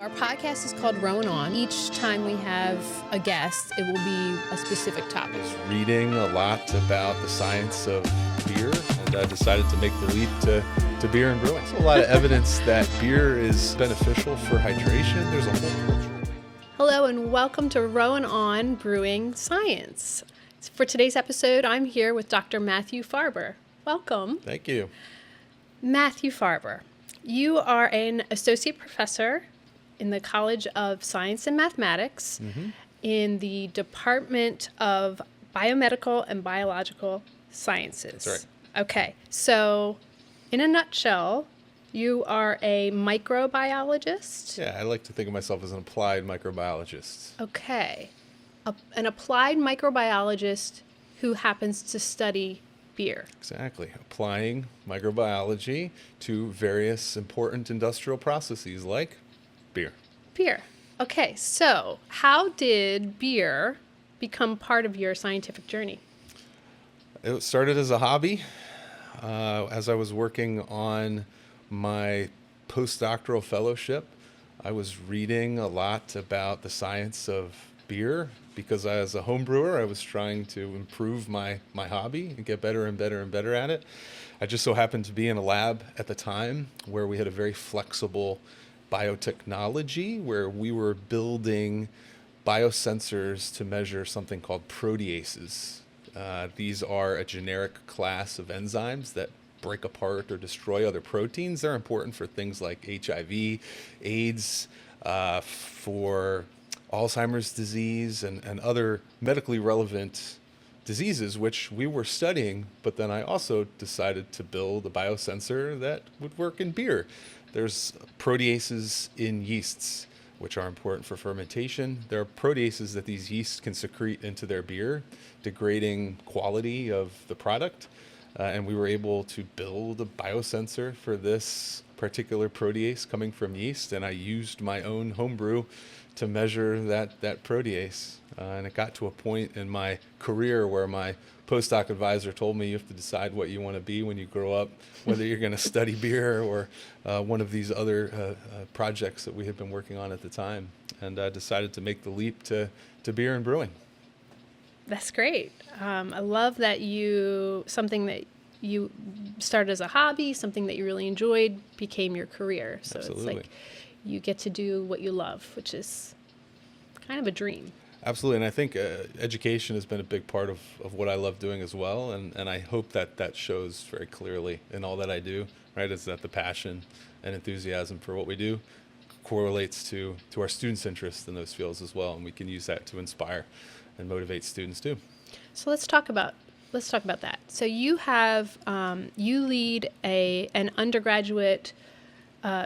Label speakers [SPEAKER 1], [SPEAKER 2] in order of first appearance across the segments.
[SPEAKER 1] Our podcast is called Rowan On. Each time we have a guest, it will be a specific topic.
[SPEAKER 2] I was reading a lot about the science of beer, and I decided to make the leap to beer and brewing. There's a lot of evidence that beer is beneficial for hydration. There's a whole culture.
[SPEAKER 1] Hello and welcome to Rowan On Brewing Science. For today's episode, I'm here with Dr. Matthew Farber. Welcome.
[SPEAKER 2] Thank you.
[SPEAKER 1] Matthew Farber, you are an associate professor in the College of Science and Mathematics in the Department of Biomedical and Biological Sciences.
[SPEAKER 2] That's
[SPEAKER 1] right. Okay, so in a nutshell, you are a microbiologist.
[SPEAKER 2] Yeah, I like to think of myself as an applied microbiologist.
[SPEAKER 1] Okay, an applied microbiologist who happens to study beer.
[SPEAKER 2] Exactly. Applying microbiology to various important industrial processes like beer.
[SPEAKER 1] Beer. Okay, so how did beer become part of your scientific journey?
[SPEAKER 2] It started as a hobby. As I was working on my postdoctoral fellowship, I was reading a lot about the science of beer because as a home brewer, I was trying to improve my hobby and get better and better and better at it. I just so happened to be in a lab at the time where we had a very flexible biotechnology where we were building biosensors to measure something called proteases. These are a generic class of enzymes that break apart or destroy other proteins. They're important for things like HIV, AIDS, for Alzheimer's disease, and other medically relevant diseases, which we were studying. But then I also decided to build a biosensor that would work in beer. There's proteases in yeasts, which are important for fermentation. There are proteases that these yeasts can secrete into their beer, degrading quality of the product. And we were able to build a biosensor for this particular protease coming from yeast. And I used my own homebrew to measure that protease. And it got to a point in my career where my postdoc advisor told me you have to decide what you want to be when you grow up, whether you're going to study beer or one of these other projects that we had been working on at the time. And I decided to make the leap to beer and brewing.
[SPEAKER 1] That's great. I love that something that you started as a hobby, something that you really enjoyed, became your career. So
[SPEAKER 2] Absolutely.
[SPEAKER 1] It's like you get to do what you love, which is kind of a dream.
[SPEAKER 2] Absolutely, and I think education has been a big part of what I love doing as well, and I hope that shows very clearly in all that I do, right, is that the passion and enthusiasm for what we do correlates to our students' interest in those fields as well, and we can use that to inspire and motivate students too.
[SPEAKER 1] So let's talk about that. So you have you lead an undergraduate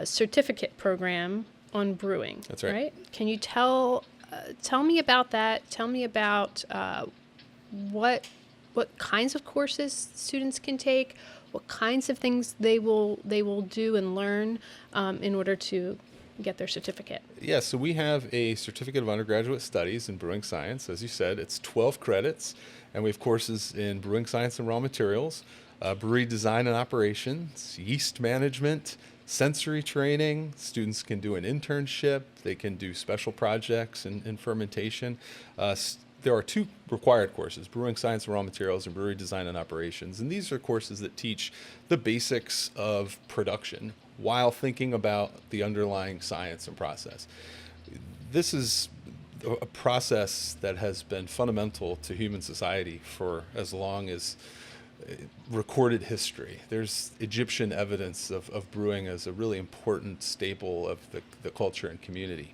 [SPEAKER 1] certificate program on brewing.
[SPEAKER 2] That's right.
[SPEAKER 1] Can you tell me about that? Tell me about what kinds of courses students can take, what kinds of things they will do and learn in order to get their certificate.
[SPEAKER 2] Yeah, so we have a certificate of undergraduate studies in brewing science. As you said, it's 12 credits, and we have courses in brewing science and raw materials, brewery design and operations, yeast management, sensory training. Students can do an internship. They can do special projects in fermentation. There are two required courses, brewing science and raw materials and brewery design and operations. And these are courses that teach the basics of production while thinking about the underlying science and process. This is a process that has been fundamental to human society for as long as recorded history. There's Egyptian evidence of brewing as a really important staple of the culture and community.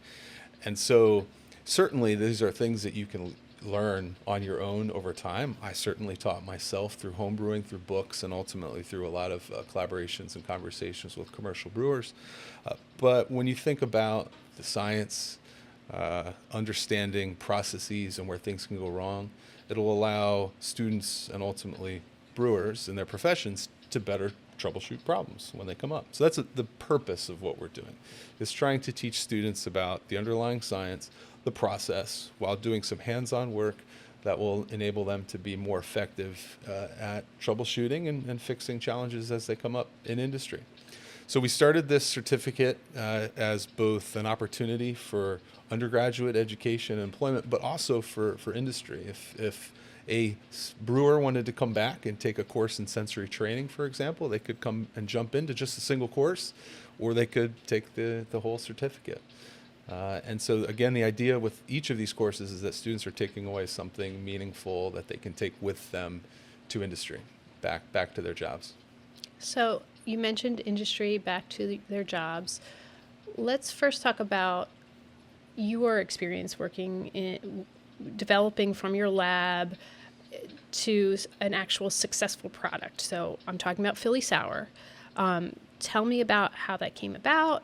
[SPEAKER 2] And so certainly these are things that you can learn on your own over time. I certainly taught myself through home brewing, through books, and ultimately through a lot of collaborations and conversations with commercial brewers. But when you think about the science, understanding processes and where things can go wrong, it'll allow students and ultimately brewers in their professions to better troubleshoot problems when they come up. So that's the purpose of what we're doing, is trying to teach students about the underlying science, the process, while doing some hands-on work that will enable them to be more effective at troubleshooting and fixing challenges as they come up in industry. So we started this certificate as both an opportunity for undergraduate education and employment, but also for industry. If a brewer wanted to come back and take a course in sensory training, for example, they could come and jump into just a single course, or they could take the whole certificate. And so, again, the idea with each of these courses is that students are taking away something meaningful that they can take with them to industry, back to their jobs.
[SPEAKER 1] So you mentioned industry, back to their jobs. Let's first talk about your experience working in developing from your lab to an actual successful product. So I'm talking about Philly Sour. Tell me about how that came about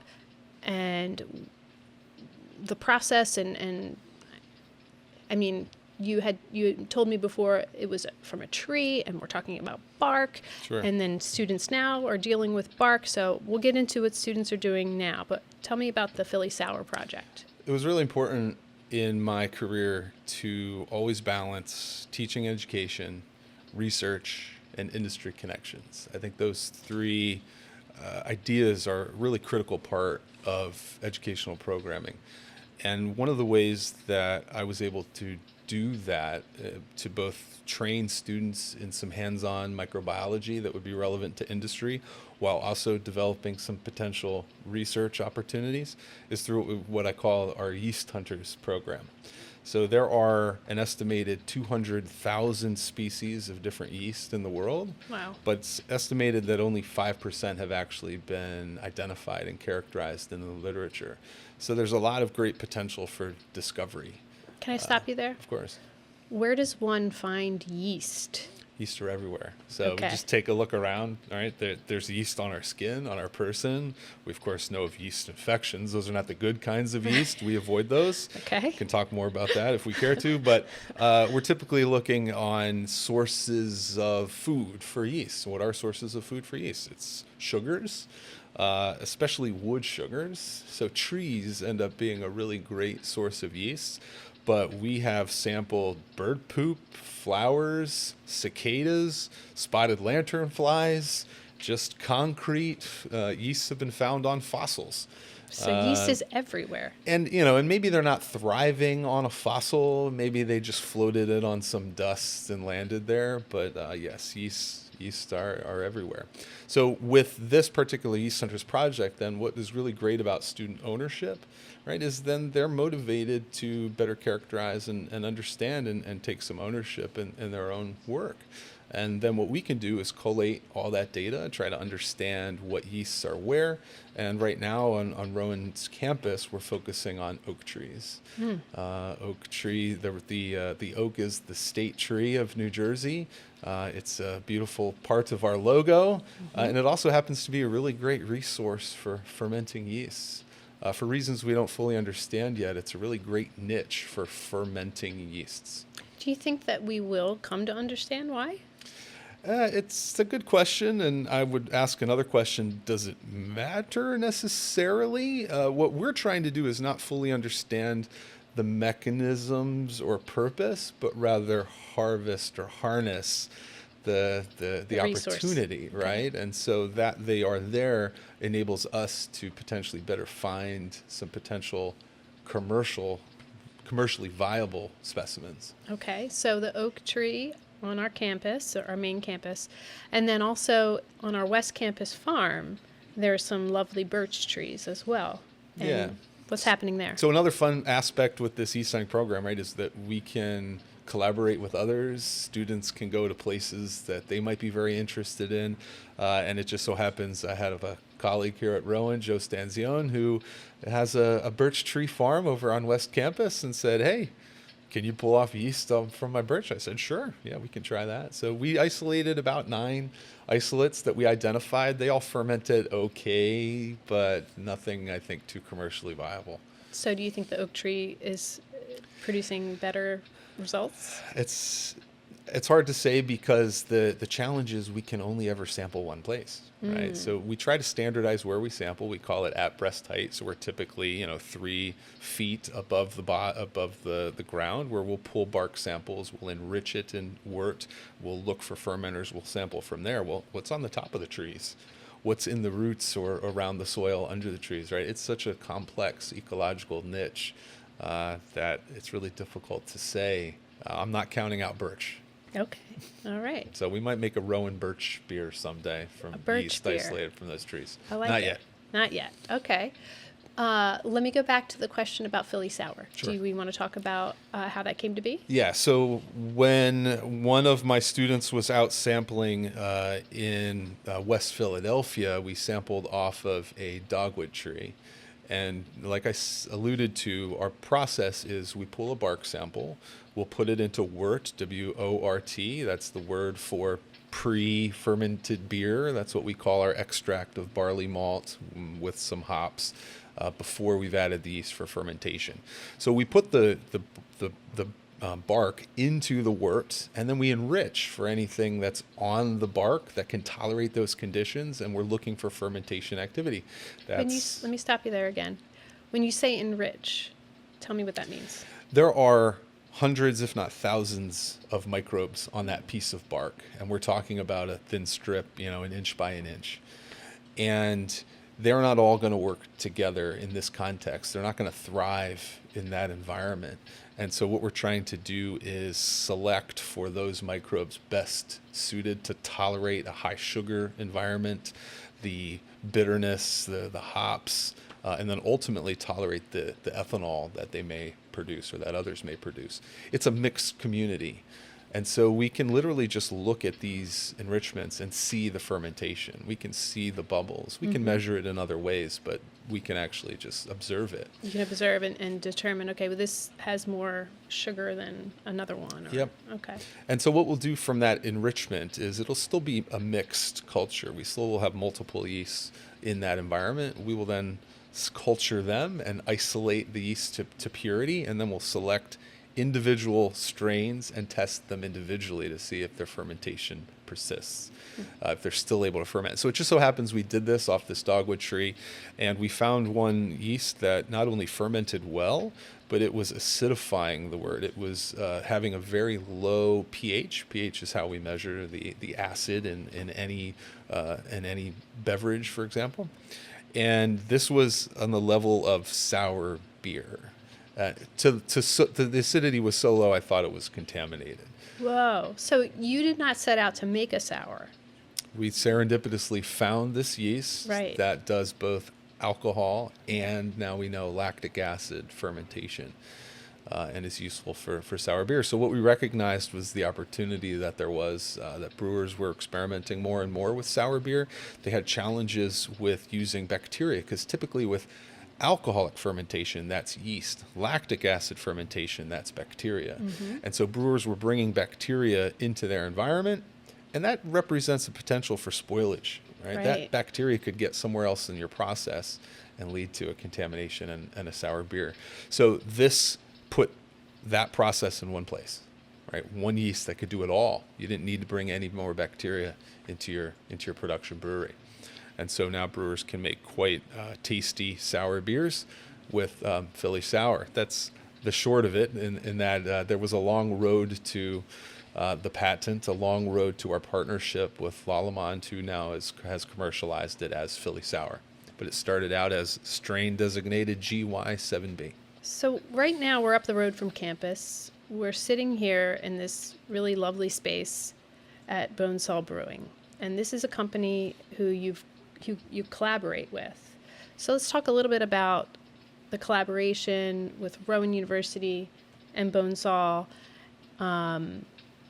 [SPEAKER 1] and the process. And I mean, you had told me before it was from a tree, and we're talking about bark.
[SPEAKER 2] Sure.
[SPEAKER 1] And then students now are dealing with bark. So we'll get into what students are doing now. But tell me about the Philly Sour project.
[SPEAKER 2] It was really important in my career to always balance teaching and education, research, and industry connections. I think those three ideas are a really critical part of educational programming. And one of the ways that I was able to do that, to both train students in some hands-on microbiology that would be relevant to industry, while also developing some potential research opportunities, is through what I call our Yeast Hunters program. So there are an estimated 200,000 species of different yeast in the world.
[SPEAKER 1] Wow.
[SPEAKER 2] But it's estimated that only 5% have actually been identified and characterized in the literature. So there's a lot of great potential for discovery.
[SPEAKER 1] Can I stop you there?
[SPEAKER 2] Of course.
[SPEAKER 1] Where does one find yeast?
[SPEAKER 2] Yeast are everywhere. So
[SPEAKER 1] Okay.
[SPEAKER 2] just take a look around. All right, there's yeast on our skin, on our person. We, of course, know of yeast infections. Those are not the good kinds of yeast. We avoid those.
[SPEAKER 1] Okay.
[SPEAKER 2] We can talk more about that if we care to. But we're typically looking on sources of food for yeast. What are sources of food for yeast? It's sugars, especially wood sugars. So trees end up being a really great source of yeast. But we have sampled bird poop, flowers, cicadas, spotted lanternflies, just concrete. Yeasts have been found on fossils.
[SPEAKER 1] So yeast is everywhere.
[SPEAKER 2] And, and maybe they're not thriving on a fossil. Maybe they just floated it on some dust and landed there. But yes, yeast are everywhere. So with this particular Yeast Hunters project, then what is really great about student ownership, right, is then they're motivated to better characterize and understand and take some ownership in their own work. And then what we can do is collate all that data, try to understand what yeasts are where. And right now on Rowan's campus, we're focusing on oak trees. Oak tree, the oak is the state tree of New Jersey. It's a beautiful part of our logo. And it also happens to be a really great resource for fermenting yeasts. For reasons we don't fully understand yet, it's a really great niche for fermenting yeasts.
[SPEAKER 1] Do you think that we will come to understand why?
[SPEAKER 2] It's a good question, and I would ask another question. Does it matter necessarily? What we're trying to do is not fully understand the mechanisms or purpose, but rather harvest or harness the opportunity, right? Okay. And so that they are there enables us to potentially better find some potential commercially viable specimens.
[SPEAKER 1] Okay, so the oak tree on our campus, or our main campus, and then also on our West Campus farm, there are some lovely birch trees as well. And
[SPEAKER 2] yeah.
[SPEAKER 1] What's happening there?
[SPEAKER 2] So another fun aspect with this Yeast Hunting program, right, is that we can collaborate with others. Students can go to places that they might be very interested in. And it just so happens I have a colleague here at Rowan, Joe Stanzione, who has a birch tree farm over on West Campus and said, hey, can you pull off yeast from my birch? I said, sure. Yeah, we can try that. So we isolated about 9 isolates that we identified. They all fermented okay, but nothing, I think, too commercially viable.
[SPEAKER 1] So do you think the oak tree is producing better results?
[SPEAKER 2] It's hard to say because the challenge is we can only ever sample one place, right? So we try to standardize where we sample. We call it at breast height. So we're typically 3 feet above the ground, where we'll pull bark samples. We'll enrich it in wort. We'll look for fermenters. We'll sample from there. Well, what's on the top of the trees? what's in the roots or around the soil under the trees, right? It's such a complex ecological niche that it's really difficult to say. I'm not counting out birch.
[SPEAKER 1] Okay. All right.
[SPEAKER 2] So we might make a Rowan birch beer someday from
[SPEAKER 1] birch
[SPEAKER 2] yeast
[SPEAKER 1] beer.
[SPEAKER 2] isolated from those trees.
[SPEAKER 1] I like
[SPEAKER 2] Not
[SPEAKER 1] it.
[SPEAKER 2] yet.
[SPEAKER 1] Not yet. Okay. Let me go back to the question about Philly Sour.
[SPEAKER 2] Sure.
[SPEAKER 1] Do we want to talk about how that came to be?
[SPEAKER 2] Yeah, so when one of my students was out sampling in West Philadelphia, we sampled off of a dogwood tree. And like I alluded to, our process is we pull a bark sample, we'll put it into wort, W-O-R-T, that's the word for pre-fermented beer. That's what we call our extract of barley malt with some hops before we've added the yeast for fermentation. So we put the bark into the wort, and then we enrich for anything that's on the bark that can tolerate those conditions, and we're looking for fermentation activity.
[SPEAKER 1] Let me stop you there again. When you say enrich, tell me what that means.
[SPEAKER 2] There are hundreds, if not thousands, of microbes on that piece of bark, and we're talking about a thin strip, an inch by an inch. And they're not all going to work together in this context. They're not going to thrive in that environment. And so what we're trying to do is select for those microbes best suited to tolerate a high sugar environment, the bitterness, the hops, and then ultimately tolerate the ethanol that they may produce or that others may produce. It's a mixed community. And so we can literally just look at these enrichments and see the fermentation. We can see the bubbles. We can measure it in other ways, but we can actually just observe it.
[SPEAKER 1] You can observe and determine, okay, well, this has more sugar than another one.
[SPEAKER 2] Yep.
[SPEAKER 1] Okay.
[SPEAKER 2] And so what we'll do from that enrichment is it'll still be a mixed culture. We still will have multiple yeasts in that environment. We will then culture them and isolate the yeast to purity, and then we'll select individual strains and test them individually to see if their fermentation persists, if they're still able to ferment. So it just so happens we did this off this dogwood tree, and we found one yeast that not only fermented well, but it was acidifying the wort. It was having a very low pH. pH is how we measure the acid in any beverage, for example. And this was on the level of sour beer. The acidity was so low, I thought it was contaminated.
[SPEAKER 1] Whoa. So you did not set out to make a sour.
[SPEAKER 2] We serendipitously found this yeast that does both alcohol and now we know lactic acid fermentation and is useful for sour beer. So what we recognized was the opportunity that there was, that brewers were experimenting more and more with sour beer. They had challenges with using bacteria because typically with alcoholic fermentation, that's yeast. Lactic acid fermentation, that's bacteria. And so brewers were bringing bacteria into their environment, and that represents a potential for spoilage, right? That bacteria could get somewhere else in your process and lead to a contamination and a sour beer. So this put that process in one place, right? One yeast that could do it all. You didn't need to bring any more bacteria into your production brewery. And so now brewers can make quite tasty sour beers with Philly Sour. That's the short of it, in that there was a long road to the patent, a long road to our partnership with Lallemand, who now has commercialized it as Philly Sour. But it started out as strain designated GY7B.
[SPEAKER 1] So right now we're up the road from campus. We're sitting here in this really lovely space at Bonesaw Brewing. And this is a company who you collaborate with. So let's talk a little bit about the collaboration with Rowan University and Bonesaw, and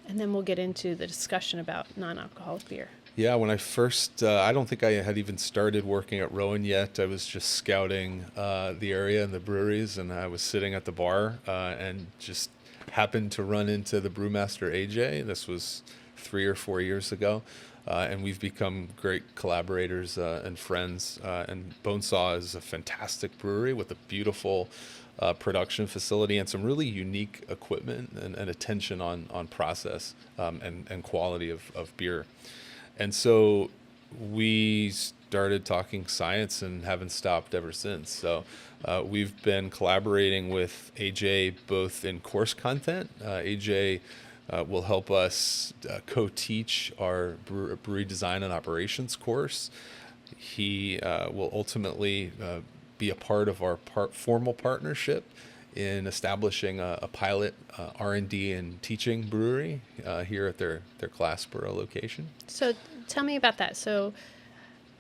[SPEAKER 1] then we'll get into the discussion about non-alcoholic beer.
[SPEAKER 2] Yeah, when I first, I don't think I had even started working at Rowan yet. I was just scouting the area and the breweries, and I was sitting at the bar and just happened to run into the brewmaster, AJ. This was 3 or 4 years ago. And we've become great collaborators and friends. And Bonesaw is a fantastic brewery with a beautiful production facility and some really unique equipment and attention on process and quality of beer. And so we started talking science and haven't stopped ever since. So we've been collaborating with AJ both in course content. AJ will help us co-teach our brewery design and operations course. He will ultimately be a part of our formal partnership in establishing a pilot R&D and teaching brewery here at their Glassboro location.
[SPEAKER 1] So tell me about that. So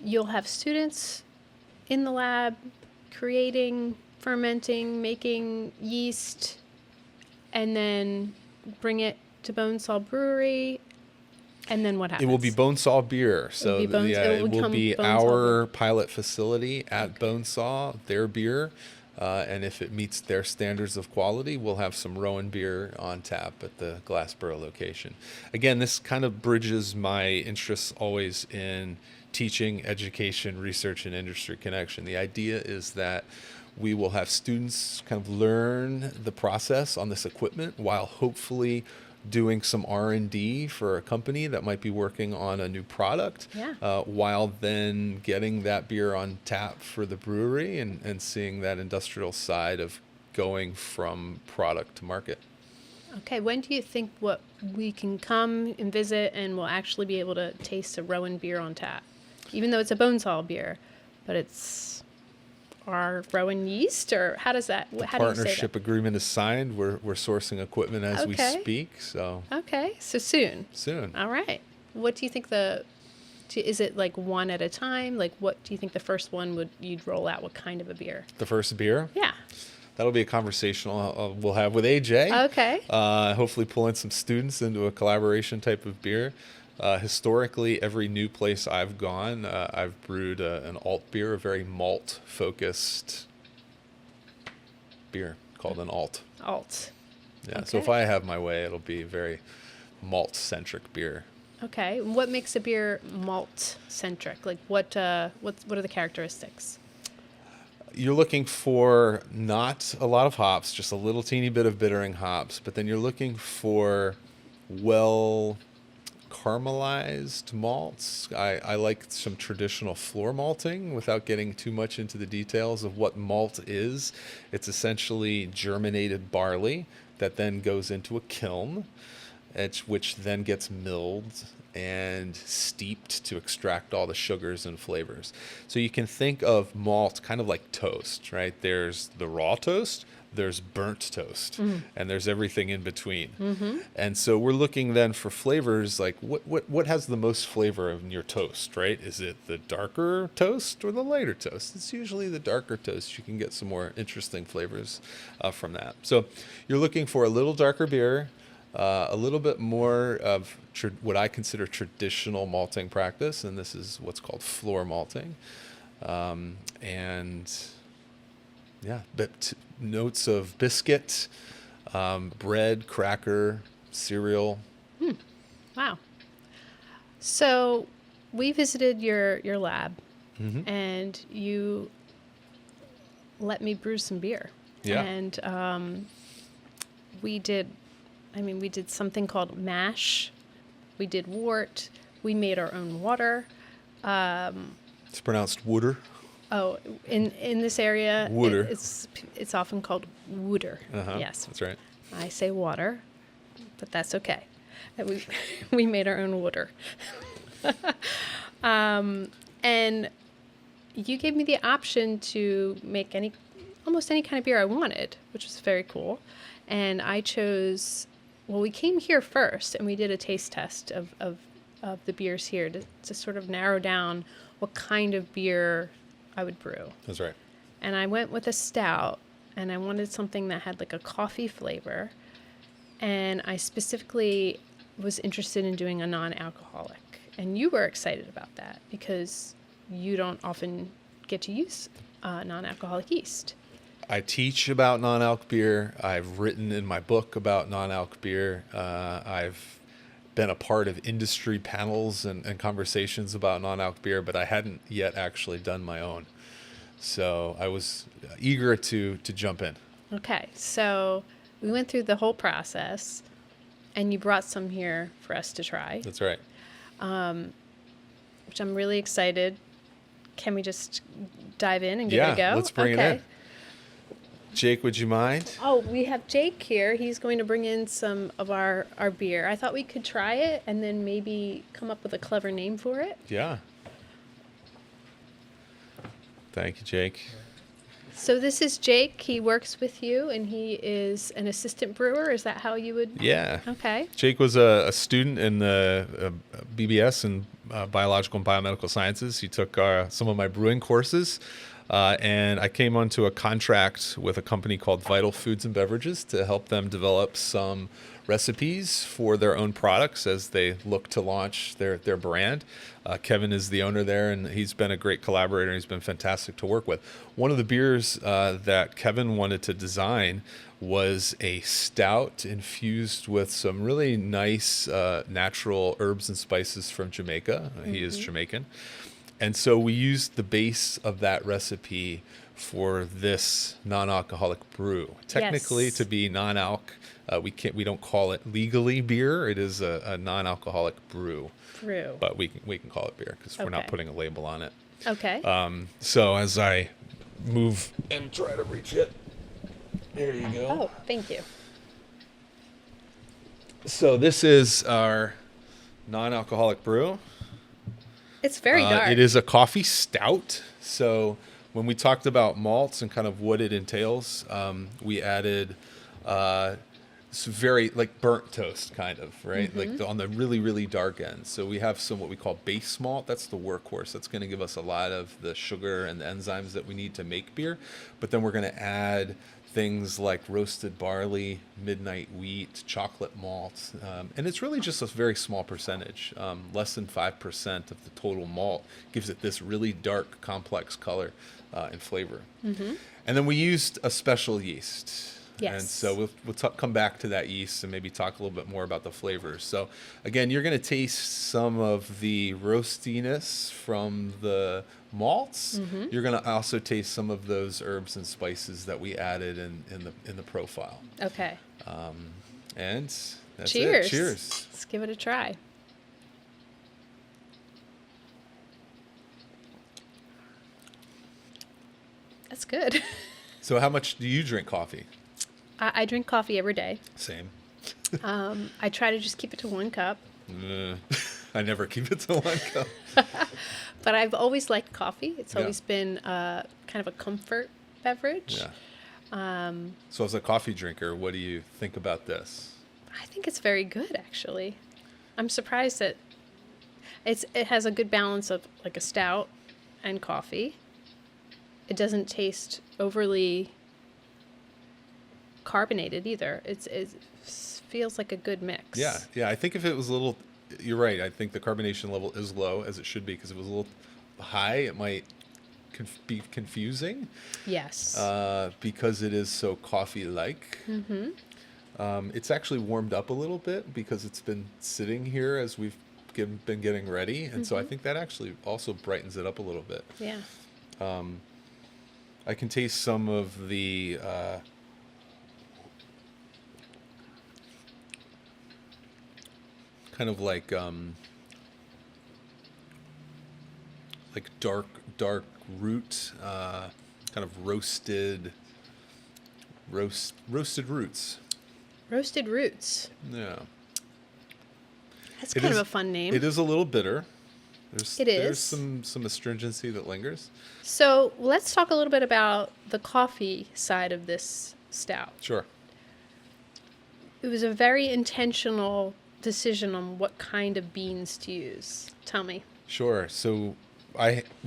[SPEAKER 1] you'll have students in the lab creating, fermenting, making yeast, and then bring it to Bonesaw Brewery. And then what happens?
[SPEAKER 2] It will be Bonesaw beer. So
[SPEAKER 1] It will
[SPEAKER 2] it will
[SPEAKER 1] become
[SPEAKER 2] be
[SPEAKER 1] Bonesaw
[SPEAKER 2] our
[SPEAKER 1] beer.
[SPEAKER 2] pilot facility at Bonesaw, their beer. And if it meets their standards of quality, we'll have some Rowan beer on tap at the Glassboro location. Again, this kind of bridges my interests always in teaching, education, research, and industry connection. The idea is that we will have students kind of learn the process on this equipment while hopefully doing some R&D for a company that might be working on a new product,
[SPEAKER 1] Yeah.
[SPEAKER 2] while then getting that beer on tap for the brewery and seeing that industrial side of going from product to market.
[SPEAKER 1] Okay, when do you think what we can come and visit and we'll actually be able to taste a Rowan beer on tap? Even though it's a Bonesaw beer, but it's our Rowan yeast, or how does that? How do you say
[SPEAKER 2] Partnership
[SPEAKER 1] that?
[SPEAKER 2] agreement is signed. We're sourcing equipment as we
[SPEAKER 1] Okay.
[SPEAKER 2] speak. So
[SPEAKER 1] Okay, so soon.
[SPEAKER 2] soon.
[SPEAKER 1] All right. What do you think is it like one at a time? Like what do you think the first one you'd roll out? What kind of a beer?
[SPEAKER 2] The first beer.
[SPEAKER 1] Yeah.
[SPEAKER 2] That'll be a conversation we'll have with AJ.
[SPEAKER 1] Okay.
[SPEAKER 2] Hopefully pull in some students into a collaboration type of beer. Historically, every new place I've gone, I've brewed an alt beer, a very malt-focused beer called an alt.
[SPEAKER 1] Alt.
[SPEAKER 2] Yeah. So if
[SPEAKER 1] Okay.
[SPEAKER 2] I have my way, it'll be a very malt-centric beer.
[SPEAKER 1] Okay. What makes a beer malt centric? Like what are the characteristics?
[SPEAKER 2] You're looking for not a lot of hops, just a little teeny bit of bittering hops, but then you're looking for well caramelized malts. I like some traditional floor malting without getting too much into the details of what malt is. It's essentially germinated barley that then goes into a kiln, which then gets milled and steeped to extract all the sugars and flavors. So you can think of malt kind of like toast, right? There's the raw toast, there's burnt toast, and there's everything in between. And so we're looking then for flavors like what has the most flavor in your toast, right? Is it the darker toast or the lighter toast? It's usually the darker toast. You can get some more interesting flavors from that. So you're looking for a little darker beer, a little bit more of what I consider traditional malting practice, and this is what's called floor malting. And yeah, notes of biscuit, bread, cracker, cereal.
[SPEAKER 1] Wow. So we visited your lab and you let me brew some beer.
[SPEAKER 2] Yeah.
[SPEAKER 1] And we did something called mash. We did wort. We made our own water.
[SPEAKER 2] It's pronounced wooder.
[SPEAKER 1] Oh, in this area,
[SPEAKER 2] Wooder.
[SPEAKER 1] It's often called wooder. Yes,
[SPEAKER 2] That's right.
[SPEAKER 1] I say water, but that's okay. And we made our own water. And you gave me the option to make almost any kind of beer I wanted, which was very cool. And I chose. Well, we came here first, and we did a taste test of the beers here to sort of narrow down what kind of beer I would brew.
[SPEAKER 2] That's right.
[SPEAKER 1] And I went with a stout, and I wanted something that had like a coffee flavor. And I specifically was interested in doing a non-alcoholic. And you were excited about that because you don't often get to use non-alcoholic yeast.
[SPEAKER 2] I teach about non-alc beer. I've written in my book about non-alc beer. I've been a part of industry panels and conversations about non-alc beer, but I hadn't yet actually done my own. So I was eager to jump in.
[SPEAKER 1] Okay, so we went through the whole process, and you brought some here for us to try,
[SPEAKER 2] That's right.
[SPEAKER 1] which I'm really excited. Can we just dive in and give it a go?
[SPEAKER 2] Let's bring it in. Jake, would you mind?
[SPEAKER 1] Oh, we have Jake here. He's going to bring in some of our beer. I thought we could try it and then maybe come up with a clever name for it.
[SPEAKER 2] Yeah. Thank you, Jake.
[SPEAKER 1] So this is Jake. He works with you, and he is an assistant brewer. Is that how you would?
[SPEAKER 2] Yeah.
[SPEAKER 1] Okay.
[SPEAKER 2] Jake was a student in the BBS in biological and biomedical sciences. He took some of my brewing courses, and I came onto a contract with a company called Vital Foods and Beverages to help them develop some recipes for their own products as they look to launch their brand. Kevin is the owner there, and he's been a great collaborator. He's been fantastic to work with. One of the beers that Kevin wanted to design was a stout infused with some really nice natural herbs and spices from Jamaica. He is Jamaican. And so we used the base of that recipe for this non-alcoholic brew. Technically,
[SPEAKER 1] Yes.
[SPEAKER 2] to be non-alc, we don't call it legally beer. It is a non-alcoholic brew,
[SPEAKER 1] Brew.
[SPEAKER 2] but we can call it beer because we're not
[SPEAKER 1] Okay.
[SPEAKER 2] putting a label on it.
[SPEAKER 1] Okay.
[SPEAKER 2] So as I move and try to reach it, there you go.
[SPEAKER 1] Oh, thank you.
[SPEAKER 2] So this is our non-alcoholic brew.
[SPEAKER 1] It's very dark.
[SPEAKER 2] It is a coffee stout. So when we talked about malts and kind of what it entails, we added some very like burnt toast kind of, right? Like on the really, really dark end. So we have some what we call base malt. That's the workhorse. That's going to give us a lot of the sugar and the enzymes that we need to make beer. But then we're going to add things like roasted barley, midnight wheat, chocolate malt. And it's really just a very small percentage. Less than 5% of the total malt gives it this really dark, complex color and flavor. And then we used a special yeast.
[SPEAKER 1] Yes.
[SPEAKER 2] And so we'll come back to that yeast and maybe talk a little bit more about the flavors. So again, you're going to taste some of the roastiness from the malts. You're going to also taste some of those herbs and spices that we added in the profile.
[SPEAKER 1] Okay.
[SPEAKER 2] And that's
[SPEAKER 1] Cheers.
[SPEAKER 2] it. Cheers.
[SPEAKER 1] Let's give it a try. That's good.
[SPEAKER 2] So how much do you drink coffee?
[SPEAKER 1] I drink coffee every day.
[SPEAKER 2] Same.
[SPEAKER 1] I try to just keep it to 1 cup,
[SPEAKER 2] I never keep it to 1 cup.
[SPEAKER 1] but I've always liked coffee. It's
[SPEAKER 2] Yeah.
[SPEAKER 1] always been kind of a comfort beverage.
[SPEAKER 2] Yeah. So as a coffee drinker, what do you think about this?
[SPEAKER 1] I think it's very good, actually. I'm surprised that it has a good balance of like a stout and coffee. It doesn't taste overly carbonated either. It feels like a good mix.
[SPEAKER 2] Yeah. I think if it was a little, you're right. I think the carbonation level is low as it should be because if it was a little high, it might be confusing.
[SPEAKER 1] Yes.
[SPEAKER 2] Because it is so coffee-like. It's actually warmed up a little bit because it's been sitting here as we've been getting ready, and so I think that actually also brightens it up a little bit.
[SPEAKER 1] Yeah.
[SPEAKER 2] I can taste some of the kind of like dark root, kind of roasted roots.
[SPEAKER 1] Roasted roots.
[SPEAKER 2] Yeah.
[SPEAKER 1] That's
[SPEAKER 2] It
[SPEAKER 1] kind
[SPEAKER 2] is-
[SPEAKER 1] of a fun name.
[SPEAKER 2] It is a little bitter.
[SPEAKER 1] It
[SPEAKER 2] There's
[SPEAKER 1] is.
[SPEAKER 2] some astringency that lingers.
[SPEAKER 1] So let's talk a little bit about the coffee side of this stout.
[SPEAKER 2] Sure.
[SPEAKER 1] It was a very intentional decision on what kind of beans to use. Tell me.
[SPEAKER 2] Sure. So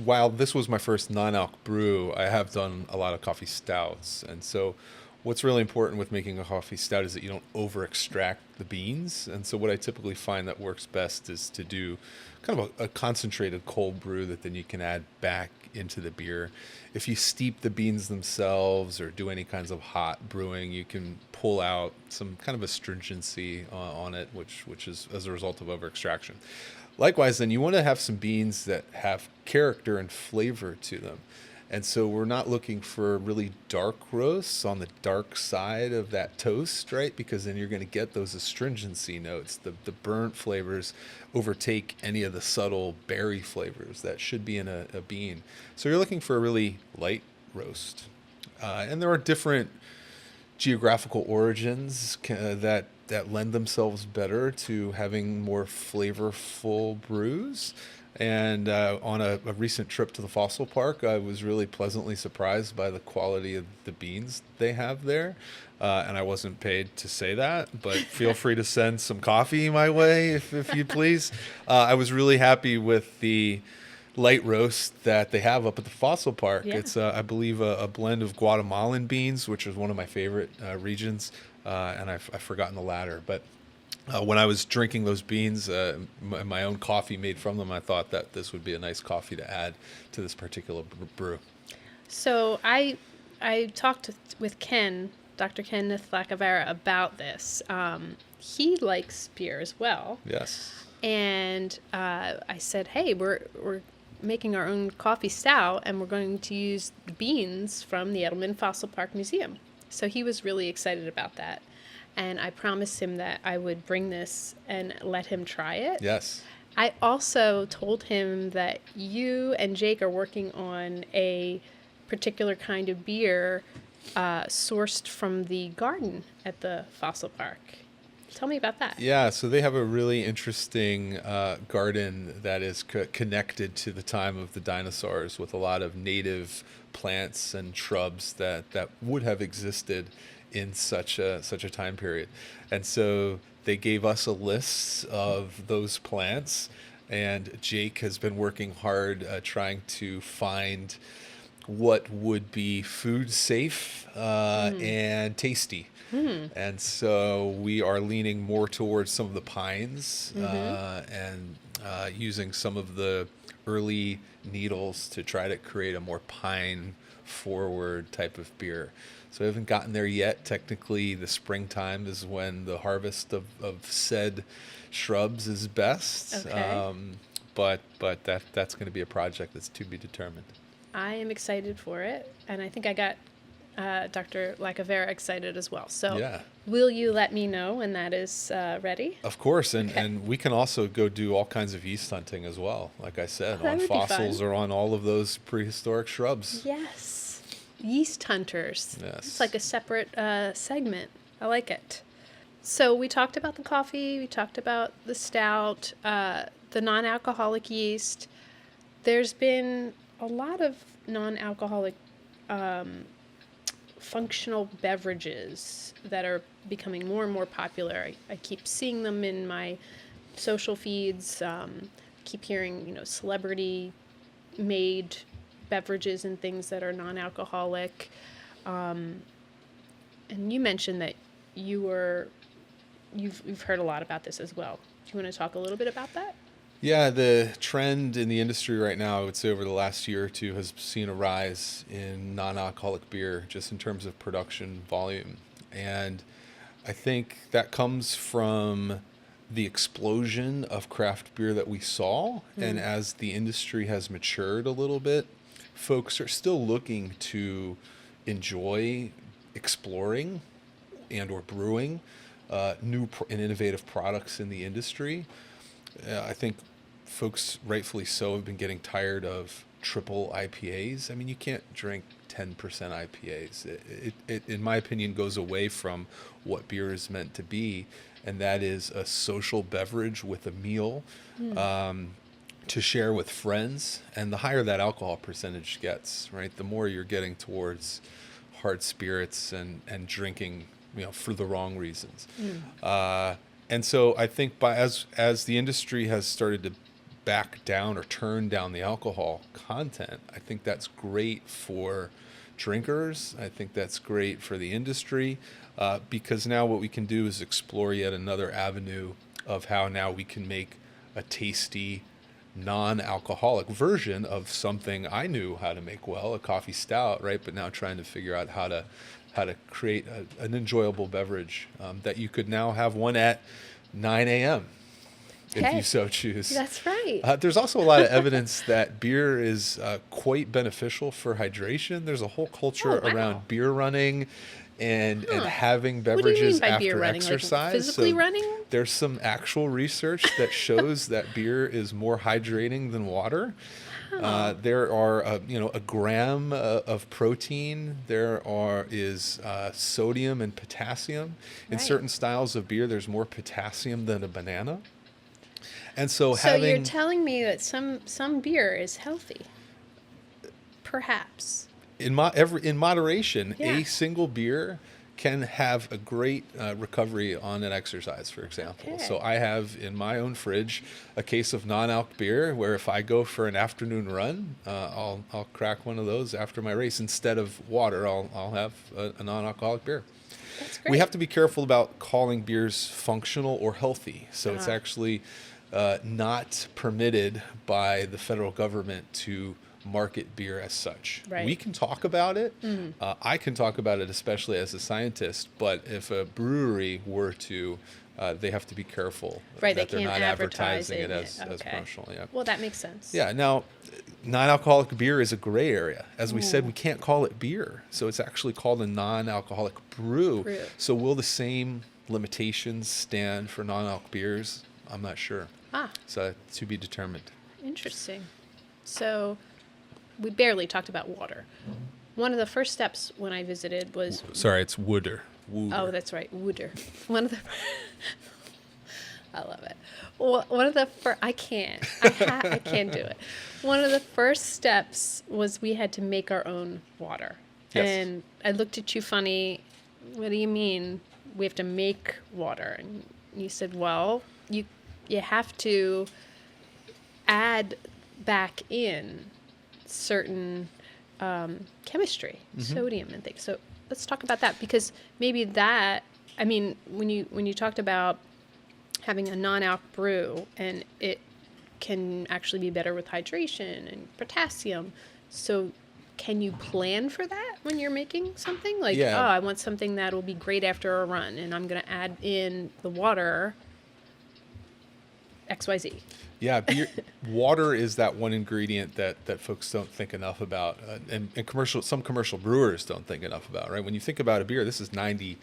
[SPEAKER 2] while this was my first non-alc brew, I have done a lot of coffee stouts. And so what's really important with making a coffee stout is that you don't over extract the beans. And so what I typically find that works best is to do kind of a concentrated cold brew that then you can add back into the beer. If you steep the beans themselves or do any kinds of hot brewing, you can pull out some kind of astringency on it, which is as a result of over extraction. Likewise, then you want to have some beans that have character and flavor to them. And so we're not looking for really dark roasts on the dark side of that toast, right? Because then you're going to get those astringency notes. The burnt flavors overtake any of the subtle berry flavors that should be in a bean. So you're looking for a really light roast. And there are different geographical origins that lend themselves better to having more flavorful brews. And on a recent trip to the fossil park, I was really pleasantly surprised by the quality of the beans they have there. And I wasn't paid to say that, but feel free to send some coffee my way if you please. I was really happy with the light roast that they have up at the fossil park.
[SPEAKER 1] Yeah.
[SPEAKER 2] It's, I believe, a blend of Guatemalan beans, which is one of my favorite regions. And I've forgotten the latter. But when I was drinking those beans, my own coffee made from them, I thought that this would be a nice coffee to add to this particular brew.
[SPEAKER 1] So I talked with Ken, Dr. Kenneth Lacavera, about this. He likes beer as well.
[SPEAKER 2] Yes.
[SPEAKER 1] And I said, hey, we're making our own coffee stout, and we're going to use the beans from the Edelman Fossil Park Museum. So he was really excited about that. And I promised him that I would bring this and let him try it.
[SPEAKER 2] Yes.
[SPEAKER 1] I also told him that you and Jake are working on a particular kind of beer sourced from the garden at the fossil park. Tell me about that.
[SPEAKER 2] Yeah, so they have a really interesting garden that is connected to the time of the dinosaurs, with a lot of native plants and shrubs that would have existed in such a time period. And so they gave us a list of those plants, and Jake has been working hard trying to find what would be food safe and tasty. And so we are leaning more towards some of the pines and using some of the early needles to try to create a more pine forward type of beer. So I haven't gotten there yet. Technically, the springtime is when the harvest of said shrubs is best.
[SPEAKER 1] Okay.
[SPEAKER 2] But that's going to be a project that's to be determined.
[SPEAKER 1] I am excited for it, and I think I got Dr. Lacavera excited as well. So
[SPEAKER 2] Yeah.
[SPEAKER 1] will you let me know when that is ready?
[SPEAKER 2] Of course, and we can also go do all kinds of yeast hunting as well. Like I said,
[SPEAKER 1] Oh, that
[SPEAKER 2] on
[SPEAKER 1] would be
[SPEAKER 2] fossils
[SPEAKER 1] fun.
[SPEAKER 2] or on all of those prehistoric shrubs.
[SPEAKER 1] Yes. Yeast hunters.
[SPEAKER 2] Yes.
[SPEAKER 1] It's like a separate segment. I like it. So we talked about the coffee. We talked about the stout, the non-alcoholic yeast. There's been a lot of non-alcoholic functional beverages that are becoming more and more popular. I keep seeing them in my social feeds. Keep hearing, celebrity-made beverages and things that are non-alcoholic. And you mentioned that you've heard a lot about this as well. Do you want to talk a little bit about that?
[SPEAKER 2] Yeah, the trend in the industry right now, I would say over the last year or two, has seen a rise in non-alcoholic beer, just in terms of production volume. And I think that comes from the explosion of craft beer that we saw. And as the industry has matured a little bit, folks are still looking to enjoy exploring and or brewing new and innovative products in the industry. I think folks, rightfully so, have been getting tired of triple IPAs. I mean, you can't drink 10% IPAs. It, in my opinion, goes away from what beer is meant to be, and that is a social beverage with a meal to share with friends. And the higher that alcohol percentage gets, right, the more you're getting towards hard spirits and drinking, for the wrong reasons. And so I think as the industry has started to back down or turn down the alcohol content, I think that's great for drinkers. I think that's great for the industry because now what we can do is explore yet another avenue of how now we can make a tasty, non-alcoholic version of something I knew how to make well, a coffee stout, right? But now trying to figure out how to create an enjoyable beverage that you could now have one at 9 a.m. if you so choose.
[SPEAKER 1] That's right.
[SPEAKER 2] There's also a lot of evidence that beer is quite beneficial for hydration. There's a whole culture around beer running and having beverages after exercise.
[SPEAKER 1] Like physically running?
[SPEAKER 2] There's some actual research that shows that beer is more hydrating than water. There are, a gram of protein. There is sodium and potassium. In certain styles of beer, there's more potassium than a banana. And so
[SPEAKER 1] So you're
[SPEAKER 2] having
[SPEAKER 1] telling me that some beer is healthy, perhaps.
[SPEAKER 2] in moderation,
[SPEAKER 1] Yeah.
[SPEAKER 2] a single beer can have a great recovery on an exercise, for example.
[SPEAKER 1] Okay.
[SPEAKER 2] So I have in my own fridge a case of non-alc beer where if I go for an afternoon run, I'll crack one of those after my race. Instead of water, I'll have a non-alcoholic beer.
[SPEAKER 1] That's great.
[SPEAKER 2] We have to be careful about calling beers functional or healthy. So it's
[SPEAKER 1] Ah.
[SPEAKER 2] actually not permitted by the federal government to market beer as such.
[SPEAKER 1] Right.
[SPEAKER 2] We can talk about it. I can talk about it, especially as a scientist. But if a brewery were to, they have to be careful
[SPEAKER 1] Right, they
[SPEAKER 2] that they're
[SPEAKER 1] can't
[SPEAKER 2] not
[SPEAKER 1] advertise
[SPEAKER 2] advertising it
[SPEAKER 1] it.
[SPEAKER 2] as
[SPEAKER 1] Okay.
[SPEAKER 2] promotional. Yeah.
[SPEAKER 1] Well, that makes sense.
[SPEAKER 2] Yeah. Now, non-alcoholic beer is a gray area. As we said, we can't call it beer, so it's actually called a non-alcoholic brew.
[SPEAKER 1] Brew.
[SPEAKER 2] So will the same limitations stand for non-alc beers? I'm not sure.
[SPEAKER 1] Ah,
[SPEAKER 2] So to be determined.
[SPEAKER 1] interesting. So we barely talked about water. One of the first steps when I visited was
[SPEAKER 2] Sorry, it's wooder.
[SPEAKER 1] oh, that's right, Wooder. One of the I love it. One of the I can't do it. One of the first steps was we had to make our own water.
[SPEAKER 2] Yes.
[SPEAKER 1] And I looked at you funny. What do you mean we have to make water? And you said, well, you have to add back in certain chemistry, sodium and things. So let's talk about that, because maybe that, I mean, when you talked about having a non-alc brew, and it can actually be better with hydration and potassium. So can you plan for that when you're making something? Like,
[SPEAKER 2] Yeah.
[SPEAKER 1] oh, I want something that will be great after a run, and I'm going to add in the water XYZ.
[SPEAKER 2] Yeah, beer, water is that one ingredient that folks don't think enough about, and some commercial brewers don't think enough about. Right, when you think about a beer, this is 90%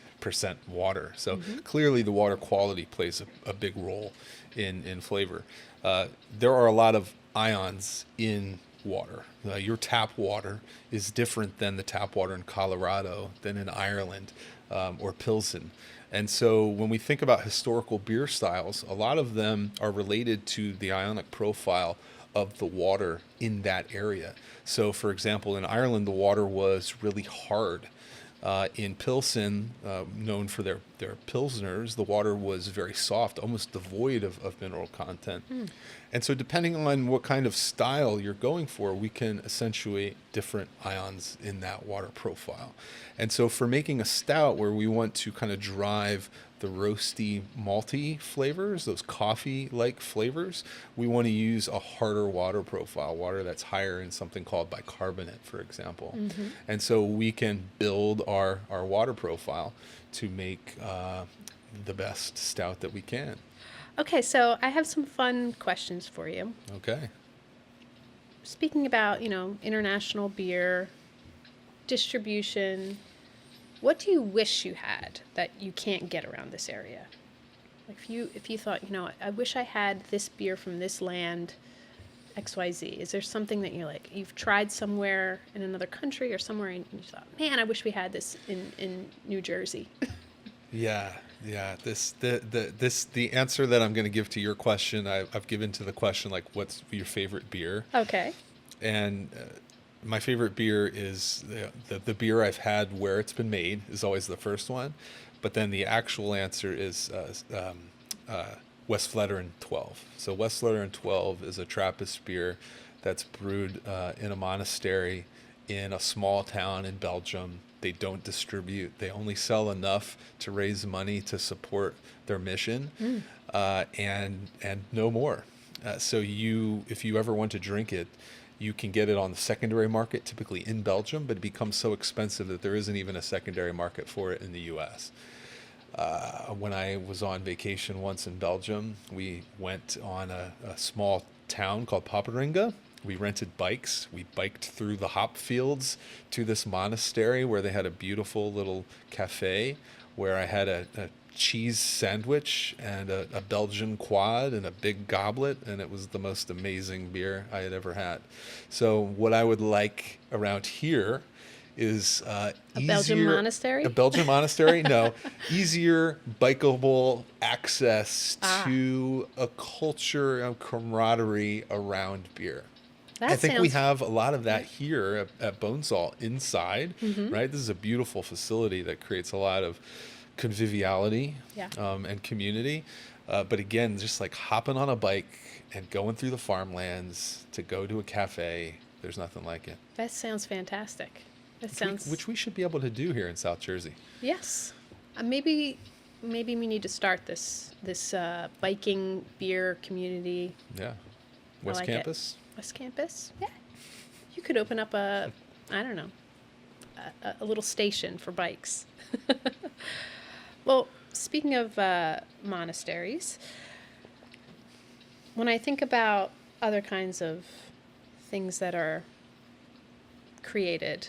[SPEAKER 2] water. So clearly, the water quality plays a big role in flavor. There are a lot of ions in water. Your tap water is different than the tap water in Colorado, than in Ireland, or Pilsen. And so when we think about historical beer styles, a lot of them are related to the ionic profile of the water in that area. So for example, in Ireland, the water was really hard. In Pilsen, known for their Pilsners, the water was very soft, almost devoid of mineral content. And so depending on what kind of style you're going for, we can accentuate different ions in that water profile. And so for making a stout where we want to kind of drive the roasty, malty flavors, those coffee-like flavors, we want to use a harder water profile, water that's higher in something called bicarbonate, for example. And so we can build our water profile to make the best stout that we can.
[SPEAKER 1] Okay, so I have some fun questions for you.
[SPEAKER 2] Okay.
[SPEAKER 1] Speaking about, international beer, distribution, what do you wish you had that you can't get around this area? Like if you thought, I wish I had this beer from this land, XYZ. Is there something that you've tried somewhere in another country or somewhere and you thought, man, I wish we had this in New Jersey?
[SPEAKER 2] Yeah. The answer that I'm going to give to your question, I've given to the question, like, what's your favorite beer?
[SPEAKER 1] Okay.
[SPEAKER 2] And my favorite beer is the beer I've had where it's been made is always the first one. But then the actual answer is Westvleteren 12. So Westvleteren 12 is a Trappist beer that's brewed in a monastery in a small town in Belgium. They don't distribute. They only sell enough to raise money to support their mission, and no more. So if you ever want to drink it, you can get it on the secondary market, typically in Belgium, but it becomes so expensive that there isn't even a secondary market for it in the U.S. When I was on vacation once in Belgium, we went on a small town called Poperinga. We rented bikes. We biked through the hop fields to this monastery where they had a beautiful little cafe where I had a cheese sandwich and a Belgian quad and a big goblet, and it was the most amazing beer I had ever had. So what I would like around here is
[SPEAKER 1] A Belgian
[SPEAKER 2] easier.
[SPEAKER 1] monastery?
[SPEAKER 2] A Belgian monastery? No. Easier, bikeable access to a culture of camaraderie around beer.
[SPEAKER 1] That
[SPEAKER 2] I think we
[SPEAKER 1] sounds-
[SPEAKER 2] have a lot of that here at Bonesaw inside, right? This is a beautiful facility that creates a lot of conviviality
[SPEAKER 1] Yeah.
[SPEAKER 2] and community. But again, just like hopping on a bike and going through the farmlands to go to a cafe, there's nothing like it.
[SPEAKER 1] That sounds fantastic. That
[SPEAKER 2] Which
[SPEAKER 1] sounds...
[SPEAKER 2] which we should be able to do here in South Jersey.
[SPEAKER 1] Yes. Maybe we need to start this biking beer community.
[SPEAKER 2] Yeah. West
[SPEAKER 1] like it.
[SPEAKER 2] Campus.
[SPEAKER 1] West Campus? Yeah. You could open up a little station for bikes. Well, speaking of monasteries, when I think about other kinds of things that are created,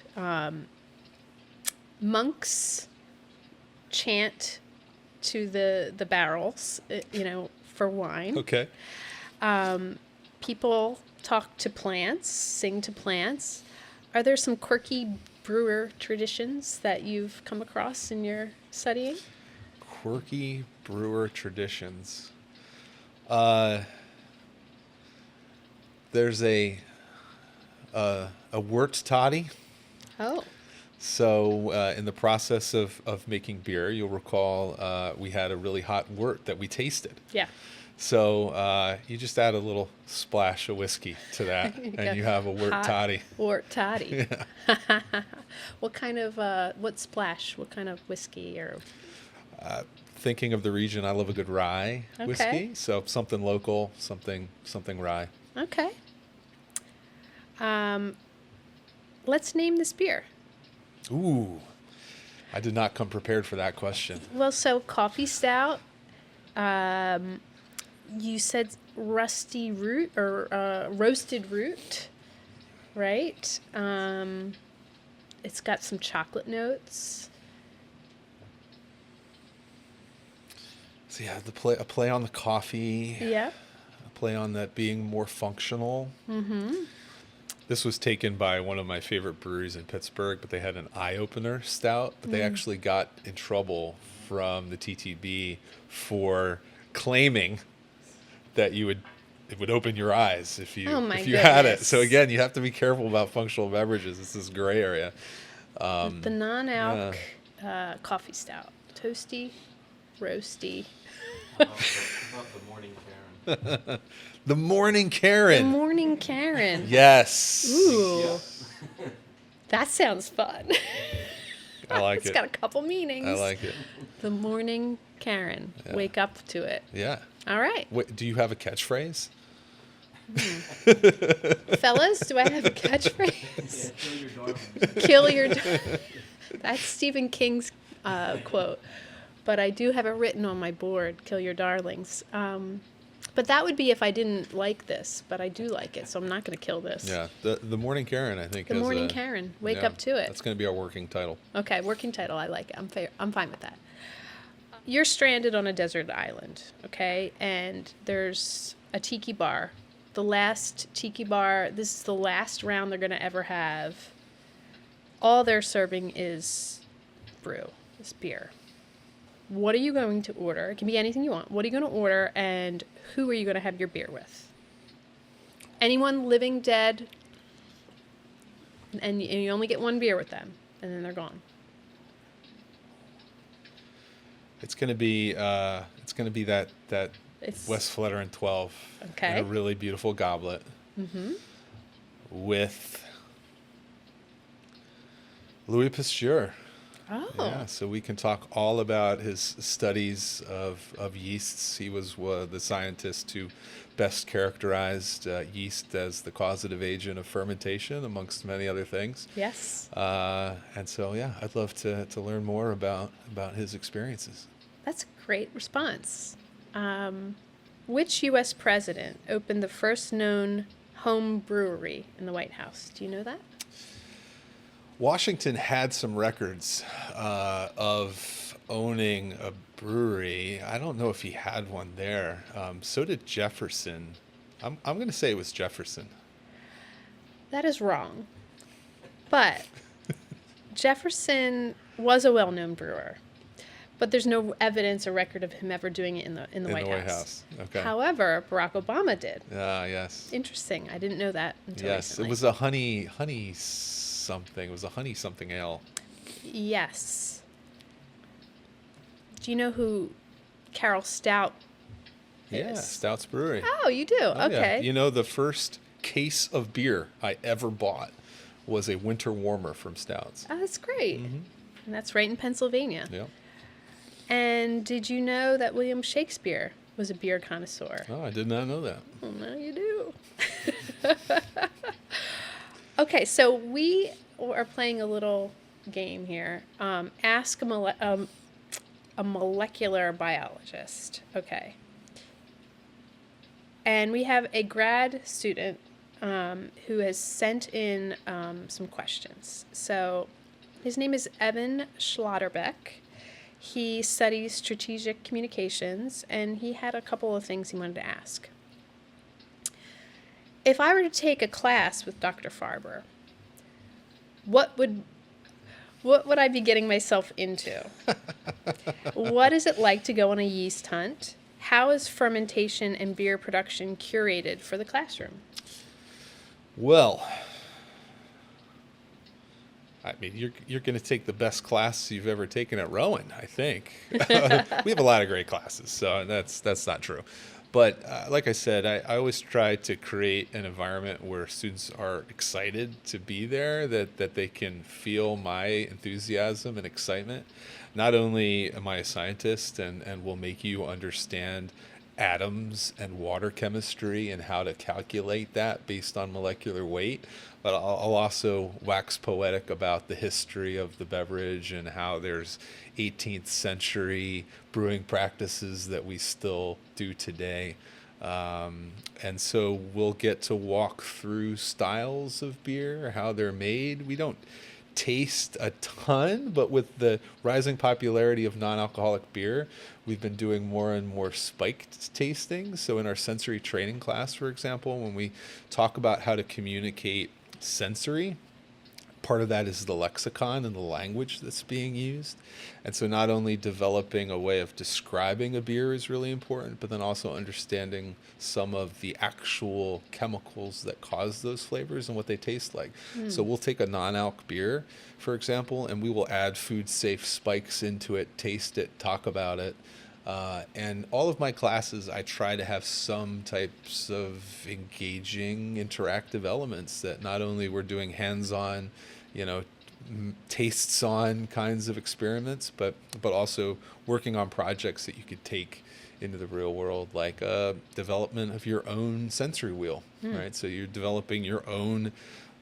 [SPEAKER 1] monks chant to the barrels, for wine.
[SPEAKER 2] Okay.
[SPEAKER 1] People talk to plants, sing to plants. Are there some quirky brewer traditions that you've come across in your studying?
[SPEAKER 2] Quirky brewer traditions. There's a wort toddy.
[SPEAKER 1] Oh,
[SPEAKER 2] So in the process of making beer, you'll recall we had a really hot wort that we tasted.
[SPEAKER 1] yeah.
[SPEAKER 2] So you just add a little splash of whiskey to that, and you have a wort
[SPEAKER 1] Hot
[SPEAKER 2] toddy.
[SPEAKER 1] Wort toddy. What kind of what splash? What kind of whiskey or?
[SPEAKER 2] Thinking of the region, I love a good rye
[SPEAKER 1] Okay.
[SPEAKER 2] whiskey. So something local, something rye.
[SPEAKER 1] Okay. Let's name this beer.
[SPEAKER 2] Ooh, I did not come prepared for that question.
[SPEAKER 1] Well, so coffee stout. You said rusty root or roasted root, right? It's got some chocolate notes.
[SPEAKER 2] So yeah, a play on the coffee.
[SPEAKER 1] Yeah.
[SPEAKER 2] A play on that being more functional. Mm-hmm. This was taken by one of my favorite breweries in Pittsburgh, but they had an eye-opener stout, but they actually got in trouble from the TTB for claiming that it would open your eyes if you
[SPEAKER 1] Oh my
[SPEAKER 2] had it.
[SPEAKER 1] goodness.
[SPEAKER 2] So again, you have to be careful about functional beverages. It's this gray area.
[SPEAKER 1] The non-alc coffee stout. Toasty, roasty.
[SPEAKER 3] About the morning Karen.
[SPEAKER 2] The Morning
[SPEAKER 1] The
[SPEAKER 2] Karen.
[SPEAKER 1] Morning Karen.
[SPEAKER 2] Yes.
[SPEAKER 1] Ooh. That sounds fun.
[SPEAKER 2] I like
[SPEAKER 1] It's
[SPEAKER 2] it.
[SPEAKER 1] got a couple meanings.
[SPEAKER 2] I like it.
[SPEAKER 1] The Morning Karen.
[SPEAKER 2] Yeah.
[SPEAKER 1] Wake up to it.
[SPEAKER 2] Yeah.
[SPEAKER 1] All right.
[SPEAKER 2] Wait, do you have a catchphrase?
[SPEAKER 1] Fellas, do I have a catchphrase?
[SPEAKER 3] Yeah, kill your darlings.
[SPEAKER 1] Kill your... That's Stephen King's quote. But I do have it written on my board, kill your darlings. But that would be if I didn't like this, but I do like it, so I'm not going to kill this.
[SPEAKER 2] Yeah. The Morning Karen, I think.
[SPEAKER 1] The
[SPEAKER 2] is
[SPEAKER 1] Morning Karen. Wake up to it.
[SPEAKER 2] That's going to be our working title.
[SPEAKER 1] Okay, working title. I like it. I'm fine with that. You're stranded on a desert island, okay? And there's a tiki bar. The last tiki bar, this is the last round they're going to ever have. All they're serving is brew, is beer. What are you going to order? It can be anything you want. What are you going to order, and who are you going to have your beer with? Anyone living, dead, and you only get one beer with them, and then they're gone.
[SPEAKER 2] It's going to be that
[SPEAKER 1] It's
[SPEAKER 2] West Fluttering 12
[SPEAKER 1] Okay.
[SPEAKER 2] in a really beautiful goblet with Louis Pasteur.
[SPEAKER 1] oh
[SPEAKER 2] Yeah, so we can talk all about his studies of yeasts. He was the scientist who best characterized yeast as the causative agent of fermentation, amongst many other things.
[SPEAKER 1] yes,
[SPEAKER 2] And so, yeah, I'd love to learn more about his experiences.
[SPEAKER 1] that's a great response. Which U.S. president opened the first known home brewery in the White House? Do you know that?
[SPEAKER 2] Washington had some records of owning a brewery. I don't know if he had one there. So did Jefferson. I'm going to say it was Jefferson.
[SPEAKER 1] That is wrong. But Jefferson was a well-known brewer, but there's no evidence or record of him ever doing it in the White House.
[SPEAKER 2] Okay.
[SPEAKER 1] However, Barack Obama did.
[SPEAKER 2] Yes.
[SPEAKER 1] Interesting. I didn't know that until
[SPEAKER 2] Yes.
[SPEAKER 1] recently.
[SPEAKER 2] It was a honey something. It was a honey something ale.
[SPEAKER 1] Yes. Do you know who Carol Stout
[SPEAKER 2] Yeah,
[SPEAKER 1] is?
[SPEAKER 2] Stout's Brewery.
[SPEAKER 1] Oh, you do?
[SPEAKER 2] Oh, yeah.
[SPEAKER 1] Okay.
[SPEAKER 2] You know, the first case of beer I ever bought was a winter warmer from Stouts.
[SPEAKER 1] Oh, that's great.
[SPEAKER 2] Mm-hmm.
[SPEAKER 1] And that's right in Pennsylvania.
[SPEAKER 2] Yeah.
[SPEAKER 1] And did you know that William Shakespeare was a beer connoisseur?
[SPEAKER 2] Oh, I did not know that.
[SPEAKER 1] Well, now you do. Okay, so we are playing a little game here. Ask a molecular biologist. Okay. And we have a grad student who has sent in some questions. So his name is Evan Schlotterbeck. He studies strategic communications, and he had a couple of things he wanted to ask. If I were to take a class with Dr. Farber, what would I be getting myself into? What is it like to go on a yeast hunt? How is fermentation and beer production curated for the classroom?
[SPEAKER 2] Well, I mean, you're going to take the best class you've ever taken at Rowan, I think. We have a lot of great classes, so that's not true. But like I said, I always try to create an environment where students are excited to be there, that they can feel my enthusiasm and excitement. Not only am I a scientist and will make you understand atoms and water chemistry and how to calculate that based on molecular weight, but I'll also wax poetic about the history of the beverage and how there's 18th century brewing practices that we still do today. And so we'll get to walk through styles of beer, how they're made. We don't taste a ton, but with the rising popularity of non-alcoholic beer, we've been doing more and more spiked tastings. So in our sensory training class, for example, when we talk about how to communicate sensory, part of that is the lexicon and the language that's being used. And so not only developing a way of describing a beer is really important, but then also understanding some of the actual chemicals that cause those flavors and what they taste like. So we'll take a non-alc beer, for example, and we will add food safe spikes into it, taste it, talk about it. And all of my classes, I try to have some types of engaging, interactive elements that not only we're doing hands-on, tastes on kinds of experiments, but also working on projects that you could take into the real world, like development of your own sensory wheel, right? So you're developing your own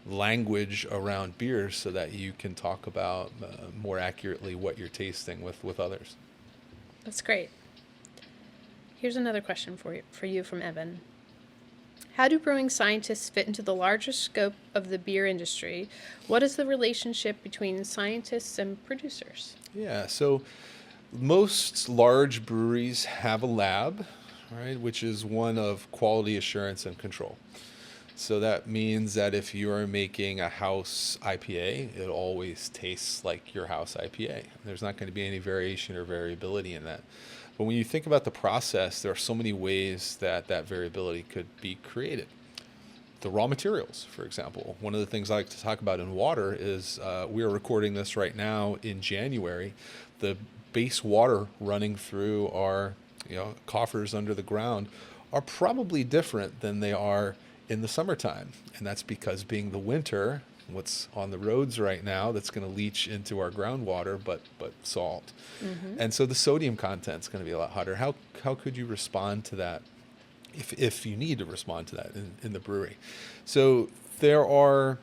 [SPEAKER 2] language around beer so that you can talk about more accurately what you're tasting with others.
[SPEAKER 1] That's great. Here's another question for you from Evan. How do brewing scientists fit into the larger scope of the beer industry? What is the relationship between scientists and producers?
[SPEAKER 2] Yeah, so most large breweries have a lab, right, which is one of quality assurance and control. So that means that if you are making a house IPA, it always tastes like your house IPA. There's not going to be any variation or variability in that. But when you think about the process, there are so many ways that variability could be created. The raw materials, for example. One of the things I like to talk about in water is we are recording this right now in January. The base water running through our coffers under the ground are probably different than they are in the summertime. And that's because being the winter, what's on the roads right now that's going to leach into our groundwater, but salt. Mm-hmm. And so the sodium content's going to be a lot hotter. How could you respond to that if you need to respond to that in the brewery? So there are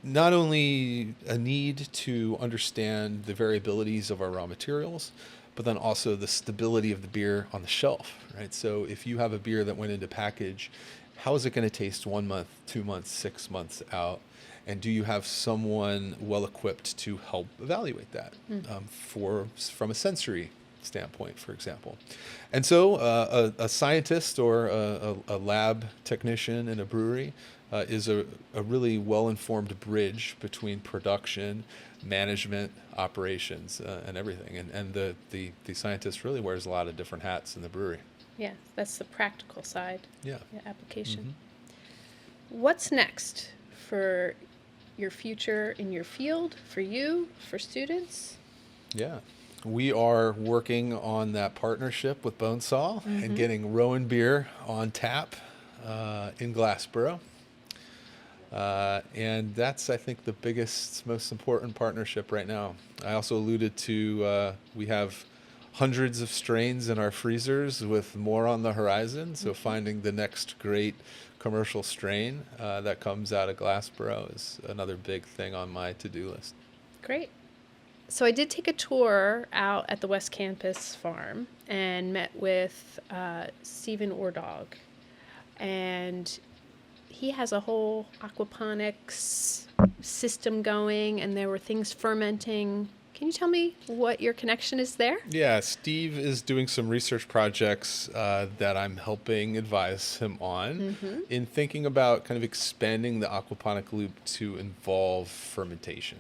[SPEAKER 2] not only a need to understand the variabilities of our raw materials, but then also the stability of the beer on the shelf, right? So if you have a beer that went into package, how is it going to taste 1 month, 2 months, 6 months out? And do you have someone well equipped to help evaluate that from a sensory standpoint, for example? And so a scientist or a lab technician in a brewery is a really well-informed bridge between production, management, operations, and everything. And the scientist really wears a lot of different hats in the brewery.
[SPEAKER 1] Yeah, that's the practical side.
[SPEAKER 2] Yeah.
[SPEAKER 1] Application. What's next for your future in your field, for you, for students?
[SPEAKER 2] Yeah. We are working on that partnership with Bonesaw and getting Rowan beer on tap in Glassboro. And that's, I think, the biggest, most important partnership right now. I also alluded to we have hundreds of strains in our freezers with more on the horizon. So finding the next great commercial strain that comes out of Glassboro is another big thing on my to-do list.
[SPEAKER 1] Great. So I did take a tour out at the West Campus farm and met with Stephen Ordog. And he has a whole aquaponics system going, and there were things fermenting. Can you tell me what your connection is there?
[SPEAKER 2] Yeah, Steve is doing some research projects that I'm helping advise him on in thinking about kind of expanding the aquaponic loop to involve fermentation.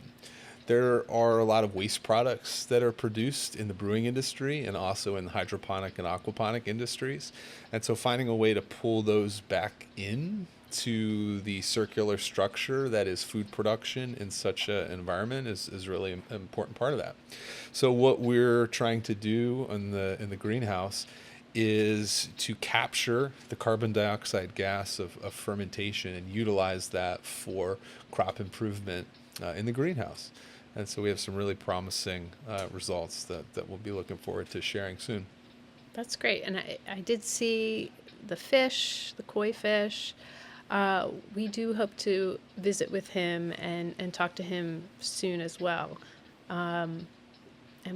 [SPEAKER 2] There are a lot of waste products that are produced in the brewing industry and also in the hydroponic and aquaponic industries. And so finding a way to pull those back in to the circular structure that is food production in such an environment is really an important part of that. So what we're trying to do in the greenhouse is to capture the carbon dioxide gas of fermentation and utilize that for crop improvement in the greenhouse. And so we have some really promising results that we'll be looking forward to sharing soon.
[SPEAKER 1] That's great. And I did see the fish, the koi fish. We do hope to visit with him and talk to him soon as well. And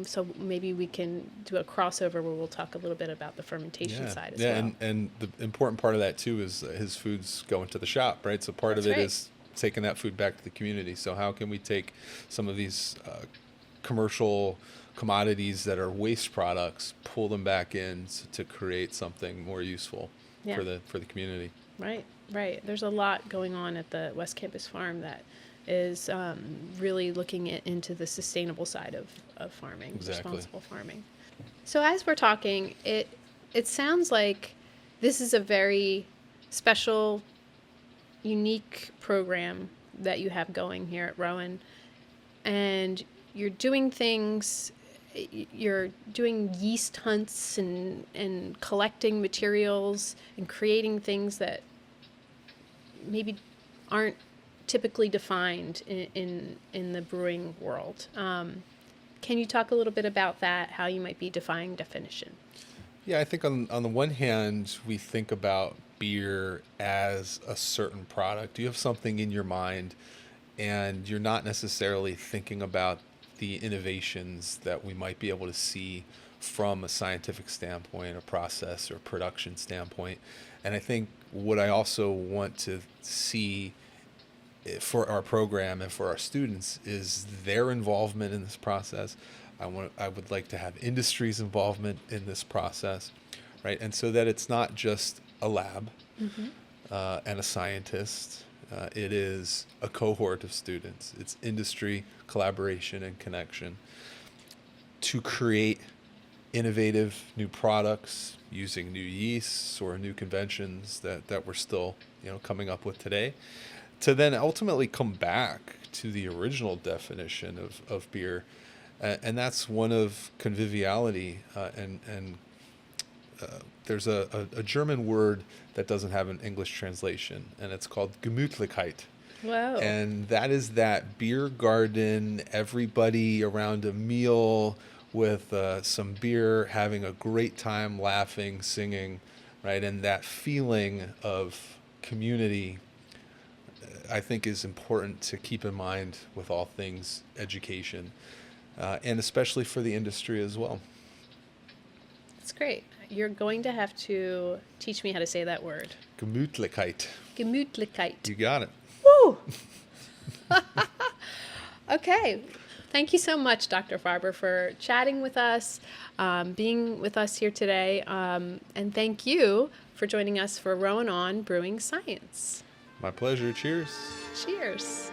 [SPEAKER 1] so maybe we can do a crossover where we'll talk a little bit about the fermentation side as well.
[SPEAKER 2] And the important part of that too is his food's going to the shop, right? So part of it is taking that food back to the community. So how can we take some of these commercial commodities that are waste products, pull them back in to create something more useful for the community?
[SPEAKER 1] Right. There's a lot going on at the West Campus Farm that is really looking into the sustainable side of farming, responsible farming. So as we're talking, it sounds like this is a very special, unique program that you have going here at Rowan, and you're doing things. You're doing yeast hunts and collecting materials and creating things that maybe aren't typically defined in the brewing world. Can you talk a little bit about that, how you might be defying definition?
[SPEAKER 2] Yeah, I think on the one hand, we think about beer as a certain product. You have something in your mind, and you're not necessarily thinking about the innovations that we might be able to see from a scientific standpoint, a process or production standpoint. And I think what I also want to see for our program and for our students is their involvement in this process. I would like to have industry's involvement in this process, right? And so that it's not just a lab and a scientist. It is a cohort of students. It's industry, collaboration, and connection to create innovative new products using new yeasts or new conventions that we're still coming up with today, to then ultimately come back to the original definition of beer. And that's one of conviviality. And there's a German word that doesn't have an English translation, and it's called Gemütlichkeit.
[SPEAKER 1] Wow.
[SPEAKER 2] And that is that beer garden, everybody around a meal with some beer, having a great time, laughing, singing, right? And that feeling of community, I think, is important to keep in mind with all things education, and especially for the industry as well.
[SPEAKER 1] That's great. You're going to have to teach me how to say that word.
[SPEAKER 2] Gemütlichkeit.
[SPEAKER 1] Gemütlichkeit.
[SPEAKER 2] You got it.
[SPEAKER 1] Woo! Okay. Thank you so much, Dr. Farber, for chatting with us, being with us here today. And thank you for joining us for Rowan On Brewing Science.
[SPEAKER 2] My pleasure. Cheers.
[SPEAKER 1] Cheers.